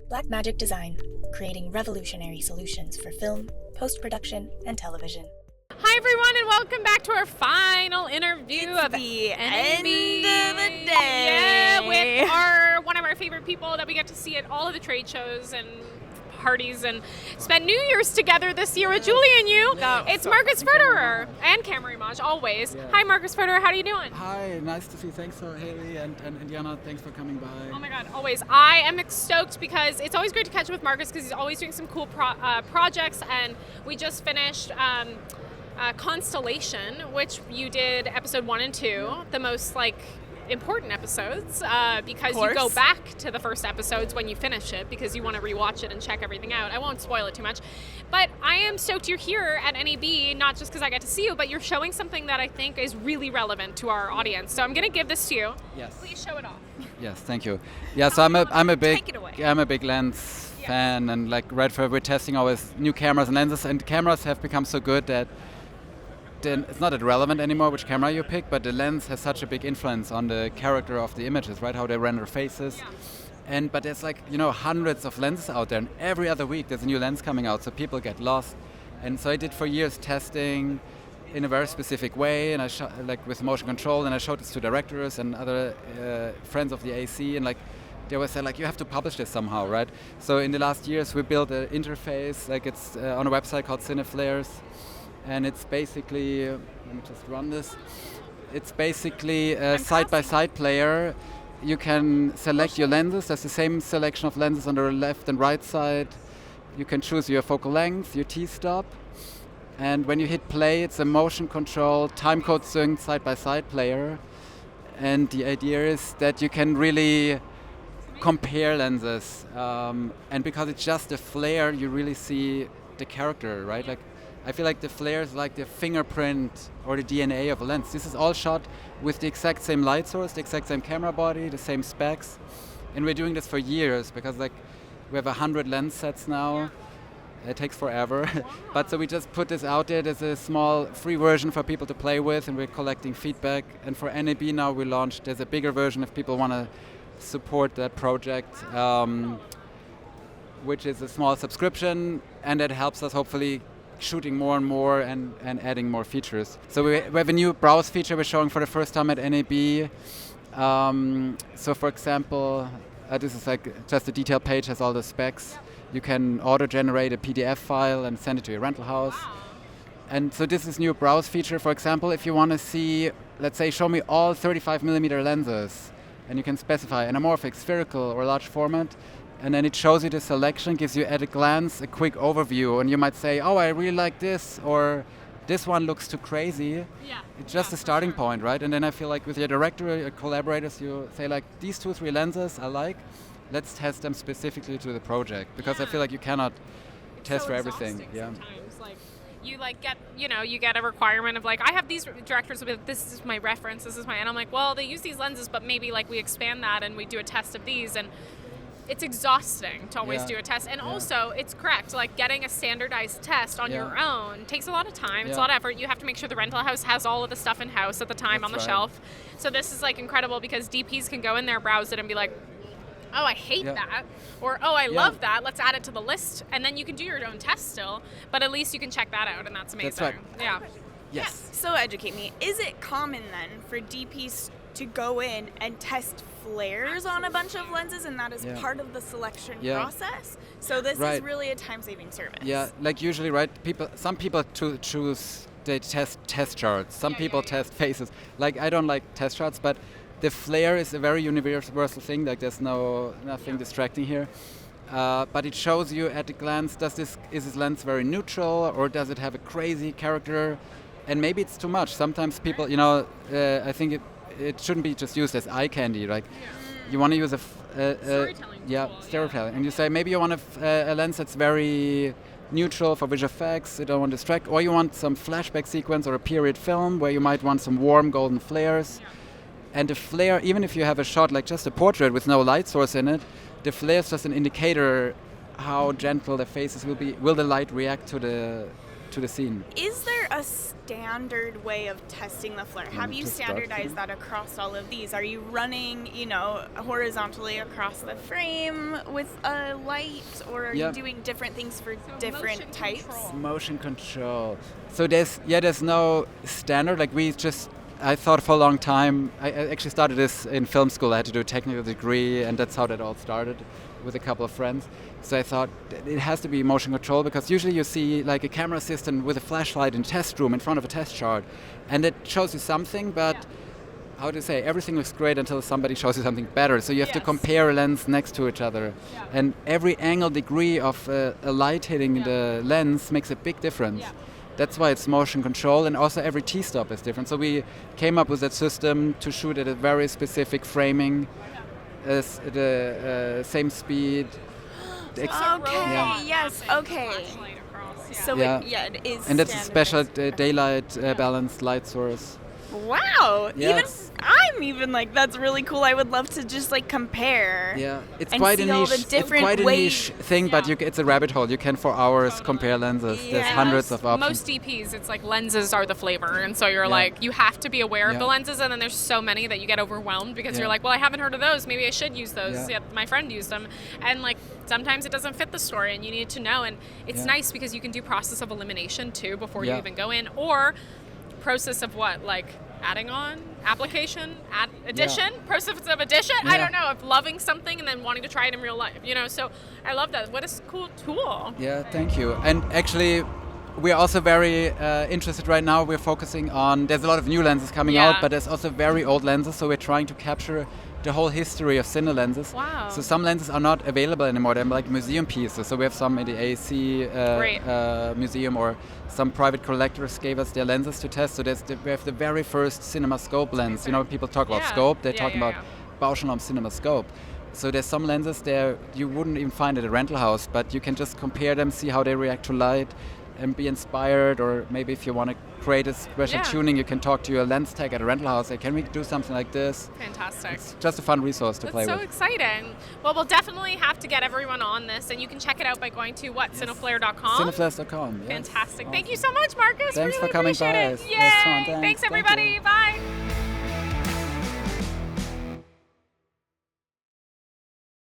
Blackmagic Design, creating revolutionary solutions for film, post-production, and television. Hi everyone, and welcome back to our final interview It's of the NAB. end of the day. Yeah, with one of our favorite people that we get to see at all of the trade shows and parties and spend New Year's together this year with Julie and you. It's Marcus Verderer and Cameron Image, always. Yeah. Hi Marcus Verderer, how are you doing? Hi, nice to see you. Thanks for Haley and Indiana. Thanks for coming by. Oh my God, always. I am stoked because it's always great to catch up with Marcus because he's always doing some cool projects, and we just finished Constellation, which you did episode 1 and 2, the most important episodes, because you go back to the first episodes when you finish it because you want to rewatch it and check everything out. I won't spoil it too much, but I am stoked you're here at NAB, not just because I get to see you, but you're showing something that I think is really relevant to our audience. So I'm going to give this to you. Yes. Please show it off. Yes, thank you. Yeah, so I'm a Take it away. big lens fan, and we're testing always new cameras and lenses, and cameras have become so good that it's not that relevant anymore which camera you pick, but the lens has such a big influence on the character of the images, right? How they render faces. Yeah. But there's hundreds of lenses out there, and every other week there's a new lens coming out, so people get lost. And so I did for years testing in a very specific way, and I with motion control, and I showed this to directors and other friends of the AC, and they always said you have to publish this somehow, right? So in the last years we built an interface, it's on a website called Cineflares. And it's basically, let me just run this. It's basically a side-by-side player. You can select your lenses. There's the same selection of lenses on the left and right side. You can choose your focal length, your T-stop. And when you hit play, it's a motion control, timecode synced side-by-side player. And the idea is that you can really compare lenses. And because it's just a flare, you really see the character, right? I feel like the flare is like the fingerprint or the DNA of a lens. This is all shot with the exact same light source, the exact same camera body, the same specs. And we're doing this for years because we have 100 lens sets now. It takes forever. Wow. But so we just put this out there. There's a small free version for people to play with, and we're collecting feedback. And for NAB now there's a bigger version if people want to support that project, which is a small subscription, and that helps us hopefully shooting more and more and adding more features. So we have a new browse feature we're showing for the first time at NAB. So for example, this is just a detail page, has all the specs. You can auto-generate a PDF file and send it to your rental house. Wow. And so this is new browse feature. For example, if you want to see, let's say, show me all 35mm lenses, and you can specify anamorphic, spherical, or large format. And then it shows you the selection, gives you at a glance a quick overview, and you might say, oh, I really like this, or this one looks too crazy. Yeah. It's just a starting point, right? And then I feel with your director, your collaborators, you say these 2-3 lenses I like, let's test them specifically to the project, because I feel you cannot test for everything. Yeah. Sometimes. You get a requirement of I have these directors with this is my reference, and I'm well, they use these lenses, but maybe we expand that and we do a test of these, and it's exhausting to always do a test. And also, it's correct, getting a standardized test on your own takes a lot of time. It's a lot of effort. You have to make sure the rental house has all of the stuff in-house at the time on the shelf. So this is incredible because DPs can go in there, browse it, and be oh, I hate that. Or, oh, I love that. Let's add it to the list. And then you can do your own test still. But at least you can check that out, and that's amazing. That's right. Yeah. Yes. So educate me. Is it common then for DPs to go in and test flares on a bunch of lenses, and that is part of the selection process? So this is really a time-saving service. Yeah, usually, right? Some people choose they test charts. Some people test faces. I don't like test charts, but the flare is a very universal thing. There's nothing distracting here. But it shows you at a glance, is this lens very neutral, or does it have a crazy character? And maybe it's too much. Sometimes people, I think it shouldn't be just used as eye candy. You want to use storytelling tool, storytelling. And you say maybe you want a lens that's very neutral for visual effects, you don't want to distract, or you want some flashback sequence or a period film where you might want some warm golden flares. Yeah. And the flare, even if you have a shot just a portrait with no light source in it, the flare is just an indicator how gentle the faces will be. Will the light react to the scene? Is there a standard way of testing the flare? Have you standardized that across all of these? Are you running, horizontally across the frame with a light, or are you doing different things for different types? Motion control. So there's no standard. Like I thought for a long time, I actually started this in film school. I had to do a technical degree, and that's how that all started with a couple of friends. So I thought it has to be motion control, because usually you see like a camera assistant with a flashlight in a test room in front of a test chart, and it shows you something, but how to say, everything looks great until somebody shows you something better. So you have to compare a lens next to each other. And every angle degree of a light hitting the lens makes a big difference. That's why it's motion control, and also every T-stop is different. So we came up with that system to shoot at a very specific framing, the same speed. Okay. So it is. And that's a special daylight balanced light source. Wow. Yes. I'm even like, that's really cool. I would love to just like compare. Yeah, it's quite a niche thing, but it's a rabbit hole. You can for hours compare lenses. There's hundreds of options. Most DPs, it's like lenses are the flavor, and so you're like, you have to be aware of the lenses, and then there's so many that you get overwhelmed because you're like, well, I haven't heard of those. Maybe I should use those. Yeah, my friend used them, and like sometimes it doesn't fit the story, and you need to know. And it's nice because you can do process of elimination too before you even go in, or process of what, like adding on, application, addition, process of addition. I don't know, of loving something and then wanting to try it in real life, so I love that. What a cool tool. Yeah, thank you. And actually we're also very interested right now. We're focusing on, there's a lot of new lenses coming out, but there's also very old lenses, so we're trying to capture the whole history of Cine lenses. Wow. So some lenses are not available anymore. They're like museum pieces. So we have some in the AC museum, or some private collectors gave us their lenses to test. So we have the very first CinemaScope lens. People talk about scope. They're talking about Bauschenlaum CinemaScope. So there's some lenses there you wouldn't even find at a rental house, but you can just compare them, see how they react to light, and be inspired. Or maybe if you want to create a special tuning, you can talk to your lens tech at a rental house. Can we do something like this? Fantastic. It's just a fun resource to play with. That's so exciting. Well, we'll definitely have to get everyone on this, and you can check it out by going to Cineflare.com. Cineflares.com. Fantastic. Awesome. Thank you so much, Marcus. Thanks really for coming by. It. Yay. Thanks everybody. Bye.